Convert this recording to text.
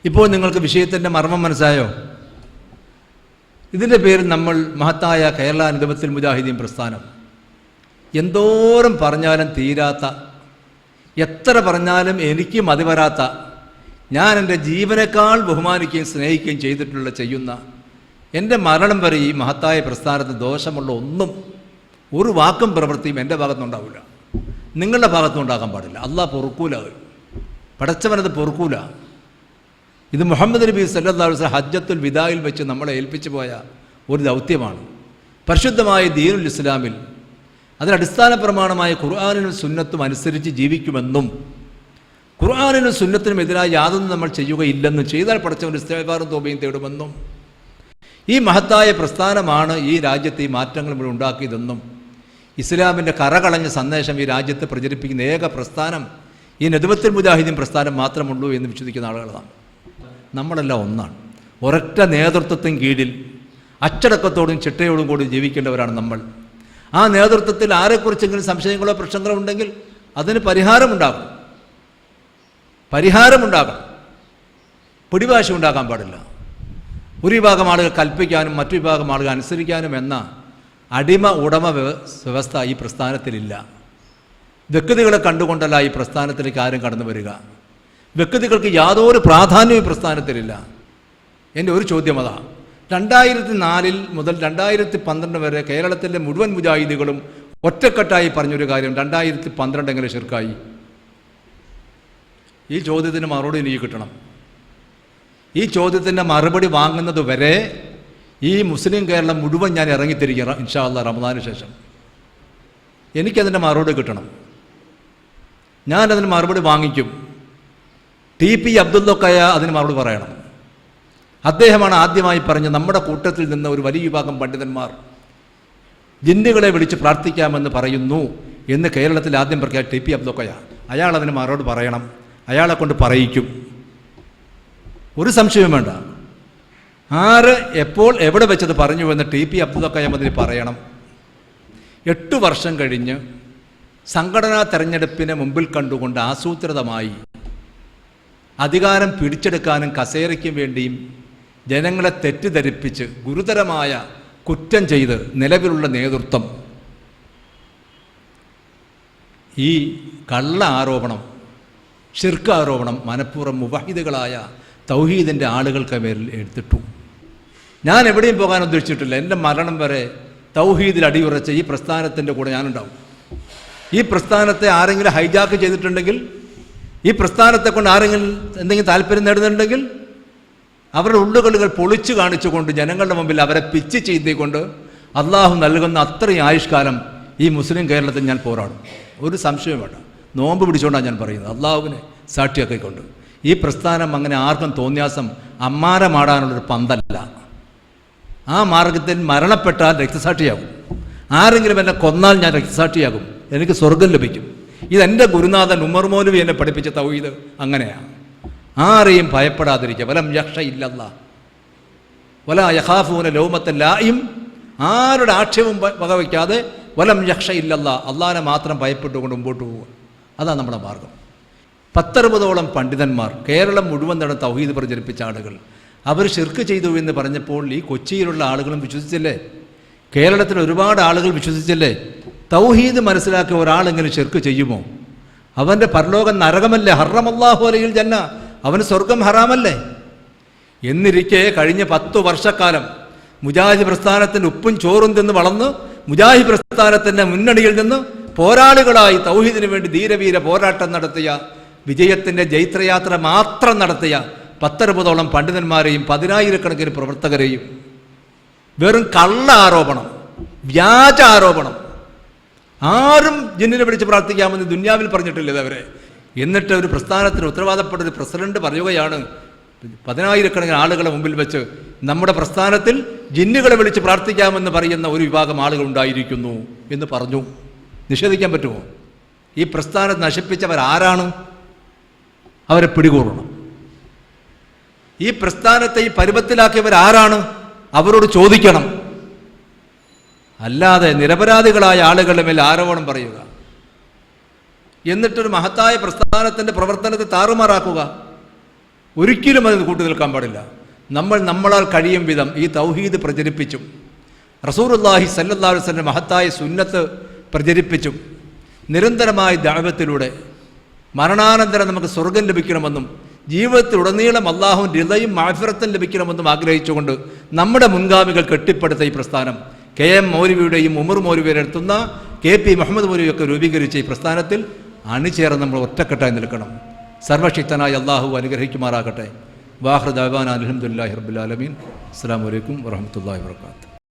ഇപ്പോൾ നിങ്ങൾക്ക് വിഷയത്തിൻ്റെ മർമ്മം മനസ്സായോ? ഇതിൻ്റെ പേരിൽ നമ്മൾ മഹത്തായ കേരള നദവത്തുൽ മുജാഹിദീൻ പ്രസ്ഥാനം എന്തോരം പറഞ്ഞാലും തീരാത്ത, എത്ര പറഞ്ഞാലും എനിക്ക് മതി വരാത്ത, ഞാൻ എൻ്റെ ജീവനേക്കാൾ ബഹുമാനിക്കുകയും സ്നേഹിക്കുകയും ചെയ്യുന്ന എൻ്റെ മരണം വരെ ഈ മഹത്തായ പ്രസ്ഥാനത്തിന് ദോഷമുള്ള ഒന്നും, ഒരു വാക്കും പ്രവൃത്തിയും എൻ്റെ ഭാഗത്തുനിന്നുണ്ടാവില്ല, നിങ്ങളുടെ ഭാഗത്തുനിന്നുണ്ടാകാൻ പാടില്ല. അള്ളാഹ് പൊറുക്കൂല, പടച്ചവനത് പൊറുക്കൂല. ഇത് മുഹമ്മദ് നബി സല്ലല്ലാഹു അലൈഹി വസല്ലം ഹജ്ജത്തുൽ വിദായിൽ വെച്ച് നമ്മളെ ഏൽപ്പിച്ചു പോയ ഒരു ദൗത്യമാണ്. പരിശുദ്ധമായ ദീനുൽ ഇസ്ലാമിൽ അതിനടിസ്ഥാന പ്രമാണമായ ഖുർആനിനും സുന്നത്തും അനുസരിച്ച് ജീവിക്കുമെന്നും ഖുർആനിനും സുന്നത്തിനും എതിരായി യാതൊന്നും നമ്മൾ ചെയ്യുകയില്ലെന്നും, ചെയ്താൽ പടച്ചവൻ ഇസ്തിഗ്ഫാറും തൗബയും തേടുമെന്നും, ഈ മഹത്തായ പ്രസ്ഥാനമാണ് ഈ രാജ്യത്ത് ഈ മാറ്റങ്ങൾ മുഴുവൻ ഉണ്ടാക്കിയതെന്നും, ഇസ്ലാമിൻ്റെ കറകളഞ്ഞ സന്ദേശം ഈ രാജ്യത്ത് പ്രചരിപ്പിക്കുന്ന ഏക പ്രസ്ഥാനം ഈ നദവത്തുൽ മുജാഹിദീൻ പ്രസ്ഥാനം മാത്രമുള്ളൂ എന്ന് വിശ്വസിക്കുന്ന ആളുകളാണ്. നമ്മളെല്ലാം ഒന്നാണ്. ഒരൊറ്റ നേതൃത്വത്തിന് കീഴിൽ അച്ചടക്കത്തോടും ചിട്ടയോടും കൂടി ജീവിക്കേണ്ടവരാണ് നമ്മൾ. ആ നേതൃത്വത്തിൽ ആരെക്കുറിച്ചെങ്കിലും സംശയങ്ങളോ പ്രശ്നങ്ങളോ ഉണ്ടെങ്കിൽ അതിന് പരിഹാരമുണ്ടാകും. പിടിവാശി ഉണ്ടാക്കാൻ പാടില്ല. ഒരു വിഭാഗം ആളുകൾ കൽപ്പിക്കാനും മറ്റു വിഭാഗം ആളുകൾ അനുസരിക്കാനും എന്ന അടിമ ഉടമ വ്യവസ്ഥ ഈ പ്രസ്ഥാനത്തിലില്ല. വ്യക്തികളെ കണ്ടുകൊണ്ടല്ല ഈ പ്രസ്ഥാനത്തിലേക്ക് ആരും കടന്നു വരിക. വ്യക്തികൾക്ക് യാതൊരു പ്രാധാന്യവും ഈ പ്രസ്ഥാനത്തിലില്ല. എൻ്റെ ഒരു ചോദ്യം അതാ, 2004 മുതൽ 2012 വരെ കേരളത്തിലെ മുഴുവൻ മുജാഹിദുകളും ഒറ്റക്കെട്ടായി പറഞ്ഞൊരു കാര്യം 2012 എങ്ങനെ ശിർക്കായി? ഈ ചോദ്യത്തിന് മറുപടി എനിക്ക് കിട്ടണം. ഈ ചോദ്യത്തിൻ്റെ മറുപടി വാങ്ങുന്നത് വരെ ഈ മുസ്ലിം കേരളം മുഴുവൻ ഞാൻ ഇറങ്ങിത്തിരിക്കണം ഇൻഷാ അല്ലാഹ് റമദാന് ശേഷം. എനിക്കതിൻ്റെ മറുപടി കിട്ടണം. ഞാനതിന് മറുപടി വാങ്ങിക്കും. TP അബ്ദുള്ളക്കയ അതിന് മറുപടി പറയണം. അദ്ദേഹമാണ് ആദ്യമായി പറഞ്ഞ് നമ്മുടെ കൂട്ടത്തിൽ നിന്ന് ഒരു വലിയ വിഭാഗം പണ്ഡിതന്മാർ ജിന്നുകളെ വിളിച്ച് പ്രാർത്ഥിക്കാമെന്ന് പറയുന്നു എന്ന് കേരളത്തിൽ ആദ്യം പ്രഖ്യാപിച്ച TP അബ്ദുള്ളക്കയ. അയാൾ അതിന് മറുപടി പറയണം. അയാളെ കൊണ്ട് പറയിക്കും. ഒരു സംശയവും വേണ്ട. ആര് എപ്പോൾ എവിടെ വെച്ചത് പറഞ്ഞു എന്ന് TP അബ്ദുള്ളക്കയ അതിന് പറയണം. 8 വർഷം കഴിഞ്ഞ് സംഘടനാ തെരഞ്ഞെടുപ്പിനെ മുമ്പിൽ കണ്ടുകൊണ്ട് ആസൂത്രിതമായി അധികാരം പിടിച്ചെടുക്കാനും കസേരയ്ക്കും വേണ്ടിയും ജനങ്ങളെ തെറ്റിദ്ധരിപ്പിച്ച് ഗുരുതരമായ കുറ്റം ചെയ്ത് നിലവിലുള്ള നേതൃത്വം ഈ കള്ള ആരോപണം, ശിർക്ക് ആരോപണം മനഃപൂർവ്വം മുവഹിദുകളായ തൗഹീദിൻ്റെ ആളുകൾക്ക് മേലിൽ എടുത്തിട്ടു. ഞാൻ എവിടെയും പോകാൻ ഉദ്ദേശിച്ചിട്ടില്ല. എൻ്റെ മരണം വരെ തൗഹീദിൽ അടിയുറച്ച ഈ പ്രസ്ഥാനത്തിൻ്റെ കൂടെ ഞാനുണ്ടാവും. ഈ പ്രസ്ഥാനത്തെ ആരെങ്കിലും ഹൈജാക്ക് ചെയ്തിട്ടുണ്ടെങ്കിൽ, ഈ പ്രസ്ഥാനത്തെ കൊണ്ട് ആരെങ്കിലും എന്തെങ്കിലും താല്പര്യം നേടുന്നുണ്ടെങ്കിൽ അവരുടെ ഉള്ളുകളികൾ പൊളിച്ചു കാണിച്ചുകൊണ്ട് ജനങ്ങളുടെ മുമ്പിൽ അവരെ പിച്ച് ചെയ്തുകൊണ്ട് അള്ളാഹു നൽകുന്ന അത്രയും ആയുഷ്കാലം ഈ മുസ്ലിം കേരളത്തിൽ ഞാൻ പോരാടും. ഒരു സംശയം വേണ്ട. നോമ്പ് പിടിച്ചുകൊണ്ടാണ് ഞാൻ പറയുന്നത്, അള്ളാഹുവിനെ സാക്ഷിയാക്കിക്കൊണ്ട്. ഈ പ്രസ്ഥാനം അങ്ങനെ ആർക്കും തോന്നിയാസം അമ്മാരമാടാനുള്ളൊരു പന്തല്ല. ആ മാർഗത്തിൽ മരണപ്പെട്ടാൽ രക്തസാക്ഷിയാകും. ആരെങ്കിലും എന്നെ കൊന്നാൽ ഞാൻ രക്തസാക്ഷിയാകും, എനിക്ക് സ്വർഗം ലഭിക്കും. ഇതെൻ്റെ ഗുരുനാഥൻ ഉമർ മൗലവി എന്നെ പഠിപ്പിച്ച തൗഹീദ് അങ്ങനെയാണ്. ആരെയും ഭയപ്പെടാതിരിക്കുക. വലം യഖ്ഷ ഇല്ലല്ലാഹ് വലാ യഖാഫൂന ലൗമത്ത ലായിം. ആരുടെ ആക്ഷേപവും വകവയ്ക്കാതെ വലം യഖ്ഷ ഇല്ലല്ലാഹ്, അള്ളാഹിനെ മാത്രം ഭയപ്പെട്ടുകൊണ്ട് മുമ്പോട്ട് പോവുക. അതാണ് നമ്മുടെ മാർഗം. 10-60ഓളം പണ്ഡിതന്മാർ കേരളം മുഴുവൻ നടന്ന തൗഹീദ് പ്രചരിപ്പിച്ച ആളുകൾ അവർ ശിർക്ക് ചെയ്തു എന്ന് പറഞ്ഞപ്പോൾ ഈ കൊച്ചിയിലുള്ള ആളുകളും വിശ്വസിച്ചില്ലേ? കേരളത്തിൽ ഒരുപാട് ആളുകൾ വിശ്വസിച്ചില്ലേ? തൗഹീദ് മനസ്സിലാക്കിയ ഒരാളെങ്ങനെ ശിർക്ക് ചെയ്യുമോ? അവൻ്റെ പരലോകം നരകമല്ലേ? ഹറമല്ലാഹു അലൈഹിൽ ജന്ന, അവന് സ്വർഗം ഹറാമല്ലേ? എന്നിരിക്കെ കഴിഞ്ഞ 10 വർഷക്കാലം മുജാഹിദ് പ്രസ്ഥാനത്തിൻ്റെ ഉപ്പും ചോറും തിന്ന് വളർന്ന് മുജാഹിദ് പ്രസ്ഥാനത്തിൻ്റെ മുന്നണിയിൽ നിന്ന് പോരാളികളായി തൗഹീദിന് വേണ്ടി ധീരവീര പോരാട്ടം നടത്തിയ, വിജയത്തിൻ്റെ ജൈത്രയാത്ര മാത്രം നടത്തിയ 10-60ഓളം പണ്ഡിതന്മാരെയും 10,000-കണക്കിന് പ്രവർത്തകരെയും വെറും കള്ള ആരോപണം, വ്യാജ ആരോപണം, ആരും ജിന്നിനെ പിടിച്ച് പ്രാർത്ഥിക്കാമെന്ന് ദുന്യാവിൽ പറഞ്ഞിട്ടില്ല അവരെ. എന്നിട്ട് ഒരു പ്രസ്ഥാനത്തിന് ഉത്തരവാദപ്പെട്ട ഒരു പ്രസിഡന്റ് പറയുകയാണ് 10,000-കണക്കിന് ആളുകളെ മുമ്പിൽ വെച്ച് നമ്മുടെ പ്രസ്ഥാനത്തിൽ ജിന്നുകളെ വിളിച്ച് പ്രാർത്ഥിക്കാമെന്ന് പറയുന്ന ഒരു വിഭാഗം ആളുകൾ ഉണ്ടായിരിക്കുന്നു എന്ന് പറഞ്ഞു. നിഷേധിക്കാൻ പറ്റുമോ? ഈ പ്രസ്ഥാനം നശിപ്പിച്ചവരാരാണ്? അവരെ പിടികൂടണം. ഈ പ്രസ്ഥാനത്തെ ഈ പരുവത്തിലാക്കിയവരാരാണ്? അവരോട് ചോദിക്കണം. അല്ലാതെ നിരപരാധികളായ ആളുകളുടെ മേൽ ആരോപണം പറയുക, എന്നിട്ടൊരു മഹത്തായ പ്രസ്ഥാനത്തിൻ്റെ പ്രവർത്തനത്തെ താറുമാറാക്കുക, ഒരിക്കലും അത് കൂട്ടി നിൽക്കാൻ പാടില്ല. നമ്മളാൽ കഴിയും വിധം ഈ തൗഹീദ് പ്രചരിപ്പിച്ചും റസൂലുള്ളാഹി സ്വല്ലല്ലാഹു അലൈഹി വസല്ലം മഹത്തായ സുന്നത്ത് പ്രചരിപ്പിച്ചും നിരന്തരമായ ദഅവത്തിലൂടെ മരണാനന്തരം നമുക്ക് സ്വർഗം ലഭിക്കണമെന്നും ജീവിതത്തിലുടനീളം അള്ളാഹുവിൻ്റെ റിളയും മഅ്ഫിറത്തും ലഭിക്കണമെന്നും ആഗ്രഹിച്ചുകൊണ്ട് നമ്മുടെ മുൻഗാമികൾ കെട്ടിപ്പടുത്ത ഈ പ്രസ്ഥാനം KM മൗലവിയുടെയും ഉമർ മൗലവിയുടെ അടുത്തുന്ന KP മുഹമ്മദ് മൗലവിയൊക്കെ രൂപീകരിച്ച ഈ പ്രസ്ഥാനത്തിൽ അണിചേർന്ന് നമ്മൾ ഒറ്റക്കെട്ടായി നിൽക്കണം. സർവശക്തനായ അള്ളാഹു അനുഗ്രഹിക്കുമാറാകട്ടെ. വാഖിറു ദഅ്വാനാ അൽഹംദുലില്ലാഹി റബ്ബിൽ ആലമീൻ. അസ്സലാമു അലൈക്കും വറഹ്മത്തുള്ളാഹി വബറകാതുഹു.